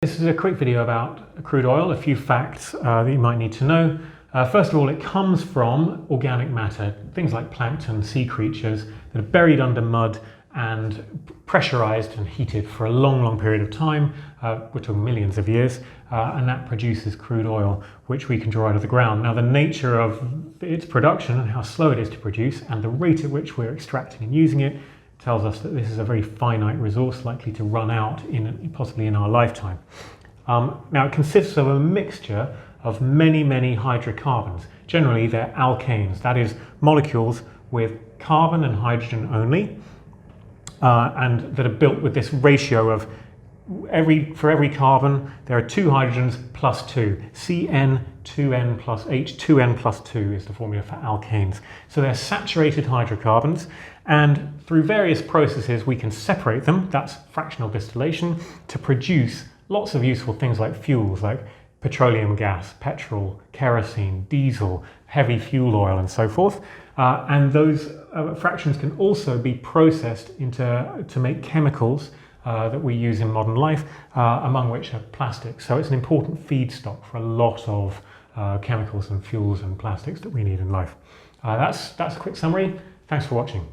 This is a quick video about crude oil, a few facts that you might need to know. First of all, it comes from organic matter, things like plankton, sea creatures that are buried under mud and pressurized and heated for a long period of time. We're talking millions of years, and that produces crude oil, which we can draw out of the ground. Now, the nature of its production and how slow it is to produce and the rate at which we're extracting and using it tells us that this is a very finite resource likely to run out possibly in our lifetime. Now, it consists of a mixture of many hydrocarbons. Generally, they're alkanes, that is, molecules with carbon and hydrogen only, and that are built with this ratio of for every carbon there are two hydrogens plus two. CN2N plus H2N plus 2 is the formula for alkanes. So they're saturated hydrocarbons, and through various processes we can separate them, that's fractional distillation, to produce lots of useful things like fuels, like petroleum gas, petrol, kerosene, diesel, heavy fuel oil and so forth. And those fractions can also be processed to make chemicals that we use in modern life, among which are plastics. So it's an important feedstock for a lot of chemicals and fuels and plastics that we need in life. That's a quick summary. Thanks for watching.